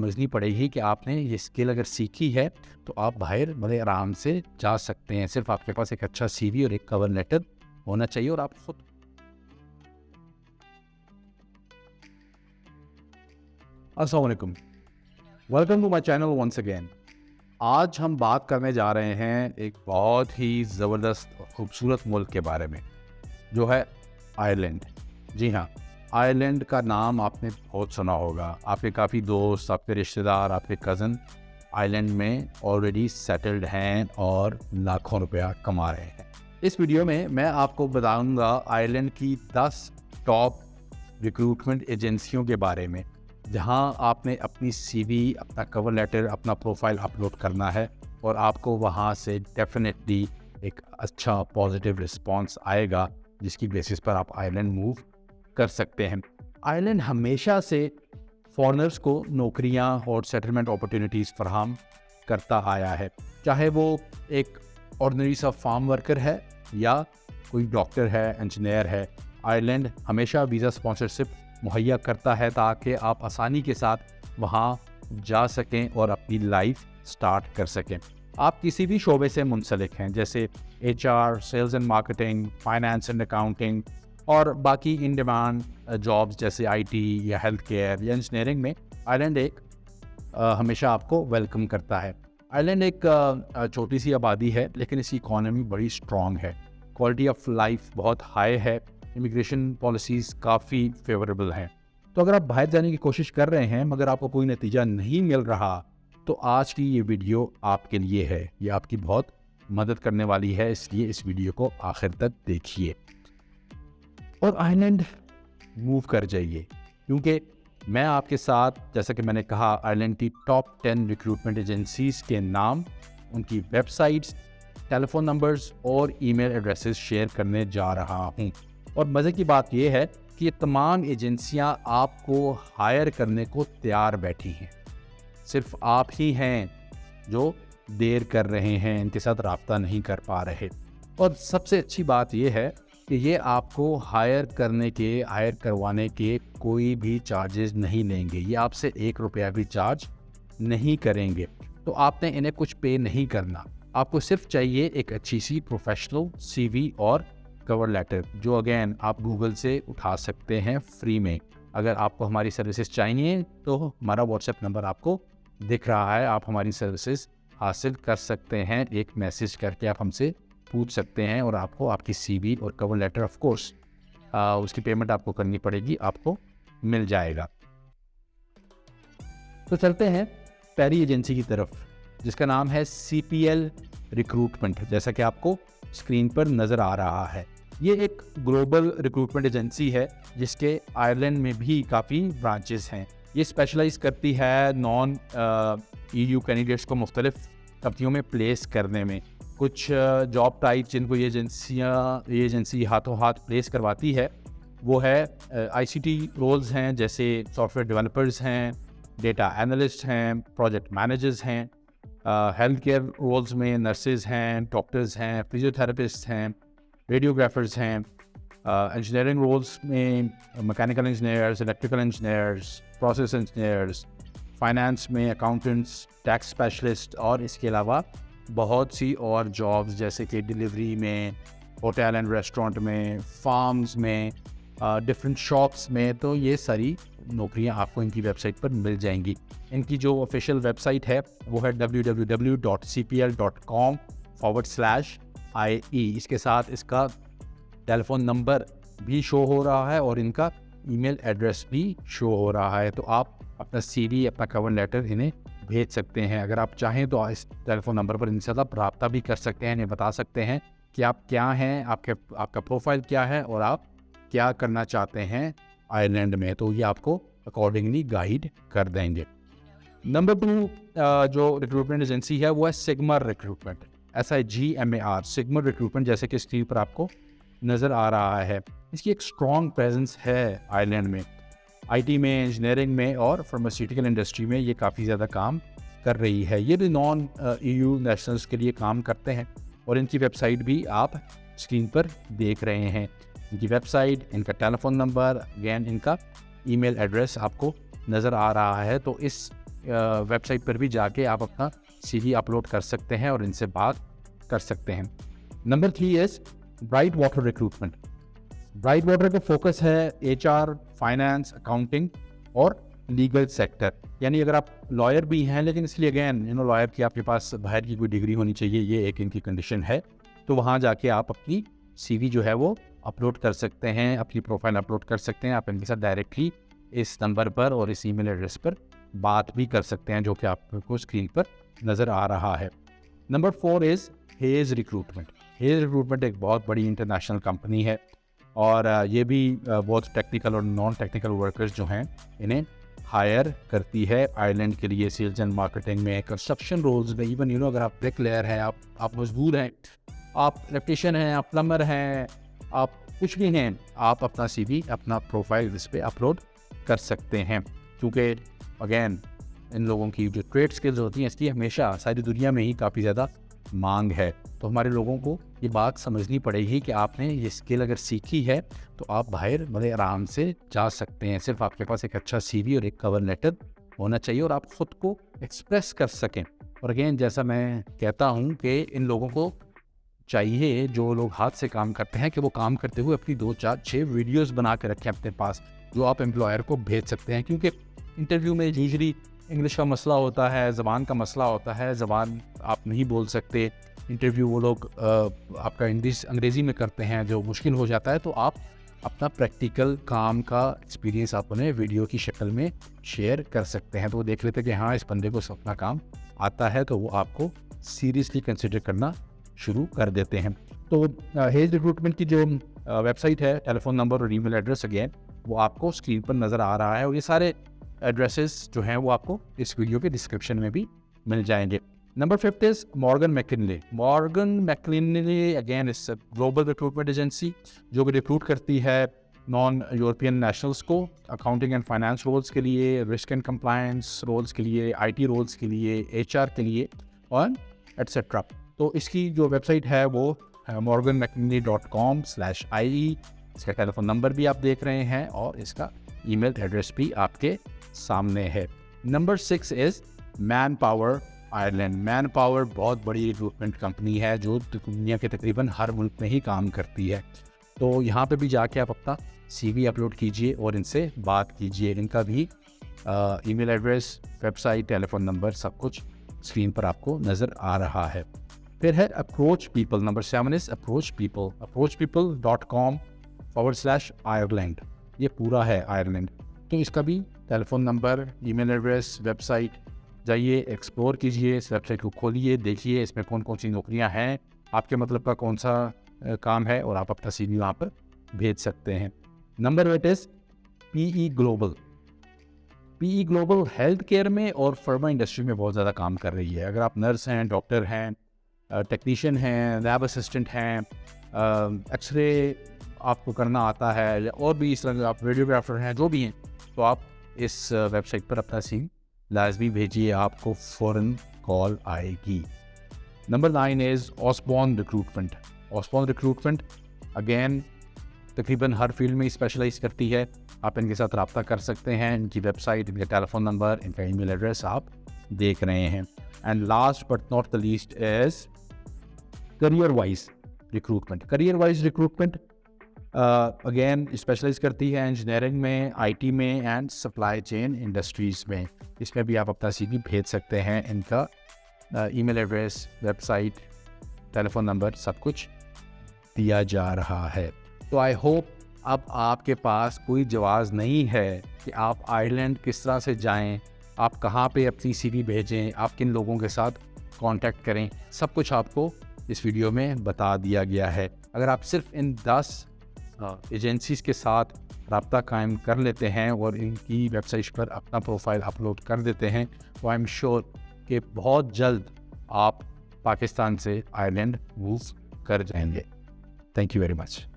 समझनी पड़ेगी कि आपने ये स्किल अगर सीखी है तो आप बाहर बड़े आराम से जा सकते हैं। सिर्फ आपके पास एक अच्छा CV और एक कवर लेटर होना चाहिए और आप खुद। अस्सलाम वालेकुम, welcome to my channel once again. आज हम बात करने जा रहे हैं एक बहुत ही ज़बरदस्त और ख़ूबसूरत मुल्क के बारे में, जो है आयरलैंड। जी हाँ, आयरलैंड का नाम आपने बहुत सुना होगा। आपके काफ़ी दोस्त, आपके रिश्तेदार, आपके कज़न आयरलैंड में ऑलरेडी सेटल्ड हैं और लाखों रुपया कमा रहे हैं। इस वीडियो में मैं आपको बताऊंगा आयरलैंड की 10 टॉप रिक्रूटमेंट एजेंसियों के बारे में, जहां आपने अपनी CV, अपना कवर लेटर, अपना प्रोफाइल अपलोड करना है और आपको वहां से डेफिनेटली एक अच्छा पॉजिटिव रिस्पांस आएगा, जिसकी बेसिस पर आप आयरलैंड मूव कर सकते हैं। आयरलैंड हमेशा से फॉरेनर्स को नौकरियां और सेटलमेंट अपॉर्चुनिटीज़ फराहम करता आया है, चाहे वो एक ऑर्डिनरी सा फार्म वर्कर है या कोई डॉक्टर है, इंजीनियर है। आयरलैंड हमेशा वीज़ा स्पॉन्सरशिप मुहैया करता है ताकि आप आसानी के साथ वहाँ जा सकें और अपनी लाइफ स्टार्ट कर सकें। आप किसी भी शोबे से मुंसलिक हैं, जैसे HR, sales and marketing, finance and accounting और बाकी इन डिमांड जॉब्स जैसे IT या हेल्थ केयर या इंजीनियरिंग में आयरलैंड एक हमेशा आपको वेलकम करता है। आयरलैंड एक छोटी सी आबादी है, लेकिन इसकी इकॉनमी बड़ी स्ट्रॉन्ग है। क्वालिटी ऑफ लाइफ बहुत हाई है। इमिग्रेशन पॉलिसीज़ काफ़ी फेवरेबल हैं। तो अगर आप बाहर जाने की कोशिश कर रहे हैं मगर आपको कोई नतीजा नहीं मिल रहा, तो आज की ये वीडियो आपके लिए है। ये आपकी बहुत मदद करने वाली है, इसलिए इस वीडियो को आखिर तक देखिए और आयरलैंड मूव कर जाइए, क्योंकि मैं आपके साथ, जैसा कि मैंने कहा, आयरलैंड की टॉप 10 रिक्रूटमेंट एजेंसीज़ के नाम, उनकी वेबसाइट्स, टेलीफोन नंबर्स और ईमेल एड्रेसेस शेयर करने जा रहा हूँ। और मज़े की बात यह है कि ये तमाम एजेंसियां आपको हायर करने को तैयार बैठी हैं। सिर्फ आप ही हैं जो देर कर रहे हैं, इनके साथ रब्ता नहीं कर पा रहे। और सबसे अच्छी बात यह है कि ये आपको हायर करवाने के कोई भी चार्जेस नहीं लेंगे। ये आपसे 1 रुपया भी चार्ज नहीं करेंगे। तो आपने इन्हें कुछ पे नहीं करना। आपको सिर्फ चाहिए एक अच्छी सी प्रोफेशनल CV और कवर लेटर, जो अगेन आप गूगल से उठा सकते हैं फ्री में। अगर आपको हमारी सर्विसेज चाहिए तो हमारा WhatsApp नंबर आपको दिख रहा है, आप हमारी सर्विसेज हासिल कर सकते हैं। एक मैसेज करके आप हमसे पूछ सकते हैं और आपको आपकी CV और कवर लेटर, ऑफ कोर्स उसकी पेमेंट आपको करनी पड़ेगी, आपको मिल जाएगा। तो चलते हैं पहली एजेंसी की तरफ, जिसका नाम है CPL रिक्रूटमेंट, जैसा कि आपको स्क्रीन पर नज़र आ रहा है। ये एक ग्लोबल रिक्रूटमेंट एजेंसी है जिसके आयरलैंड में भी काफ़ी ब्रांचेस हैं। ये स्पेशलाइज करती है नॉन EU कैंडिडेट्स को मुख्तलिफ कंपनियों में प्लेस करने में। कुछ जॉब टाइप जिनको ये एजेंसी हाथों हाथ प्लेस करवाती है वो है ICT रोल्स हैं, जैसे सॉफ्टवेयर डेवलपर्स हैं, डेटा एनालिस्ट हैं, प्रोजेक्ट मैनेजर्स हैं। हेल्थ केयर रोल्स में नर्सेज हैं, डॉक्टर्स हैं, फिजियोथेरेपिस्ट हैं, रेडियोग्राफर्स हैं। इंजीनियरिंग रोल्स में mechanical engineers, electrical engineers, process engineers, finance में अकाउंटेंट्स, टैक्स स्पेशलिस्ट और इसके अलावा बहुत सी और जॉब्स जैसे कि डिलीवरी में, होटल एंड रेस्टोरेंट में, फार्म्स में, डिफरेंट शॉप्स में। तो ये सारी नौकरियां आपको इनकी वेबसाइट पर मिल जाएंगी। इनकी जो ऑफिशियल वेबसाइट है वो है www.cpl.com/IE। इसके साथ इसका टेलीफोन नंबर भी शो हो रहा है और इनका ईमेल एड्रेस भी शो हो रहा है। तो आप अपना CV, अपना कवर लेटर इन्हें भेज सकते हैं। अगर आप चाहें तो इस टेलीफोन नंबर पर इनसे आप रब्ता भी कर सकते हैं, इन्हें बता सकते हैं कि आप क्या हैं, आपका प्रोफाइल क्या है और आप क्या करना चाहते हैं आयरलैंड में। तो ये आपको अकॉर्डिंगली गाइड कर देंगे। नंबर 2 जो रिक्रूटमेंट एजेंसी है वो है सिग्मर रिक्रूटमेंट, SIGMAR, सिग्मर रिक्रूटमेंट, जैसे कि स्क्रीन पर आपको नज़र आ रहा है। इसकी एक स्ट्रॉन्ग प्रेजेंस है आयरलैंड में। IT में, इंजीनियरिंग में और फार्मास्यूटिकल इंडस्ट्री में ये काफ़ी ज़्यादा काम कर रही है। ये भी नॉन EU नेशनल्स के लिए काम करते हैं और इनकी वेबसाइट भी आप स्क्रीन पर देख रहे हैं। इनकी वेबसाइट, इनका टेलीफोन नंबर, अगेन इनका ईमेल एड्रेस आपको नज़र आ रहा है। तो इस वेबसाइट पर भी जाके आप अपना CV अपलोड कर सकते हैं और इनसे बात कर सकते हैं। Number 3 is bright water recruitment. Bright water का फोकस है HR, फाइनेंस, अकाउंटिंग और लीगल सेक्टर। यानी अगर आप लॉयर भी हैं, लेकिन इसलिए अगेन लॉयर की आपके पास बाहर की कोई डिग्री होनी चाहिए, ये एक इनकी कंडीशन है। तो वहाँ जाके आप अपनी CV जो है वो अपलोड कर सकते हैं, अपनी प्रोफाइल अपलोड कर सकते हैं। आप इनके साथ डायरेक्टली इस नंबर पर और इस ईमेल एड्रेस पर बात भी कर सकते हैं, जो कि आपको स्क्रीन पर नज़र आ रहा है। Number 4 is hedge recruitment. Hedge recruitment एक बहुत बड़ी इंटरनेशनल कंपनी है और ये भी बहुत टेक्निकल और नॉन टेक्निकल वर्कर्स जो हैं इन्हें हायर करती है आयरलैंड के लिए, सेल्स एंड मार्केटिंग में, कंस्ट्रक्शन रोल्स में। इवन अगर आप ब्रिकलेयर हैं, आप मजदूर हैं, आप इलेक्ट्रिशियन हैं, आप प्लम्बर हैं, आप कुछ भी हैं, आप अपना CV, अपना प्रोफाइल इस पर अपलोड कर सकते हैं। क्योंकि अगेन इन लोगों की जो ट्रेड स्किल्स होती हैं, इसकी हमेशा सारी दुनिया में ही काफ़ी ज़्यादा मांग है। तो हमारे लोगों को ये बात समझनी पड़ेगी कि आपने ये स्किल अगर सीखी है तो आप बाहर बड़े आराम से जा सकते हैं। सिर्फ आपके पास एक अच्छा CV और एक कवर लेटर होना चाहिए और आप ख़ुद को एक्सप्रेस कर सकें। और अगेन जैसा मैं कहता हूँ कि इन लोगों को चाहिए, जो लोग हाथ से काम करते हैं, कि वो काम करते हुए अपनी 2, 4, 6 वीडियोज़ बना के रखें अपने पास, जो आप एम्प्लॉयर को भेज सकते हैं। क्योंकि इंटरव्यू में यूजुअली इंग्लिश का मसला होता है, ज़बान का मसला होता है, ज़बान आप नहीं बोल सकते। इंटरव्यू वो लोग आपका अंग्रेज़ी में करते हैं, जो मुश्किल हो जाता है। तो आप अपना प्रैक्टिकल काम का एक्सपीरियंस आप उन्हें वीडियो की शक्ल में शेयर कर सकते हैं। तो वो देख लेते हैं कि हाँ, इस बंदे को अपना काम आता है, तो वो आपको सीरियसली कंसिडर करना शुरू कर देते हैं। तो हेज रिक्रूटमेंट की जो वेबसाइट है, टेलीफोन नंबर और ईमेल एड्रेस अगेन वो आपको स्क्रीन पर नज़र आ रहा है, और ये सारे एड्रेसेस जो हैं वो आपको इस वीडियो के डिस्क्रिप्शन में भी मिल जाएंगे। Number 5 is Morgan McKinley. Morgan McKinley again इस ग्लोबल रिक्रूटमेंट एजेंसी, जो कि रिक्रूट करती है नॉन यूरोपियन नेशनल्स को अकाउंटिंग एंड फाइनेंस रोल्स के लिए, रिस्क एंड कंप्लायंस रोल्स के लिए, IT रोल्स के लिए, HR के लिए और एट्सेट्रा। तो इसकी जो वेबसाइट है वो morganmckinley.com/ie। इसका टेलीफोन नंबर भी आप देख रहे हैं और इसका ईमेल एड्रेस भी आपके सामने है। Number 6 is man power Ireland. Man power बहुत बड़ी रिक्रूटमेंट कंपनी है, जो दुनिया के तकरीबन हर मुल्क में ही काम करती है। तो यहाँ पे भी जाके आप अपना CV अपलोड कीजिए और इनसे बात कीजिए। इनका भी email address, website, telephone number सब कुछ स्क्रीन पर आपको नज़र आ रहा है। फिर है approach people. Number 7 is approach people. approachpeople.com/Ireland। ये पूरा है आयरलैंड। तो इसका भी telephone number, email address, website, जाइए एक्सप्लोर कीजिए, इस वेबसाइट को खोलिए, देखिए इसमें कौन कौन सी नौकरियां हैं, आपके मतलब का कौन सा काम है, और आप अपना CV वहाँ पर भेज सकते हैं। Number 8 is PE global. PE global health care में और फार्मा इंडस्ट्री में बहुत ज़्यादा काम कर रही है। अगर आप नर्स हैं, डॉक्टर हैं, टेक्नीशियन हैं, लैब असिस्टेंट हैं, एक्सरे आपको करना आता है, और भी इस तरह आप रेडियोग्राफर हैं, जो भी हैं, तो आप इस वेबसाइट पर अपना CV लाजमी भेजिए, आपको फ़ौरन कॉल आएगी। Number 9 is Osborne recruitment. Osborne recruitment again तकरीबन हर फील्ड में स्पेशलाइज करती है। आप इनके साथ रब्ता कर सकते हैं। इनकी वेबसाइट, इनका टेलीफोन नंबर, इनका ईमेल एड्रेस आप देख रहे हैं। And last but not the least is career wise recruitment. Career wise recruitment again specialise करती है इंजीनियरिंग में, IT में एंड सप्लाई चेन इंडस्ट्रीज़ में। इसमें भी आप अपना CV भेज सकते हैं। इनका email address, website, telephone number सब कुछ दिया जा रहा है। तो आई होप अब आपके पास कोई जवाब नहीं है कि आप आयरलैंड किस तरह से जाएं, आप कहाँ पे अपनी CV भेजें, आप किन लोगों के साथ कांटेक्ट करें, सब कुछ आपको इस वीडियो में बता दिया गया है। अगर आप सिर्फ इन 10 एजेंसीज़ के साथ रब्ता कायम कर लेते हैं और इनकी वेबसाइट पर अपना प्रोफाइल अपलोड कर देते हैं, तो आई एम श्योर कि बहुत जल्द आप पाकिस्तान से आयरलैंड मूव कर जाएंगे। Thank you very much.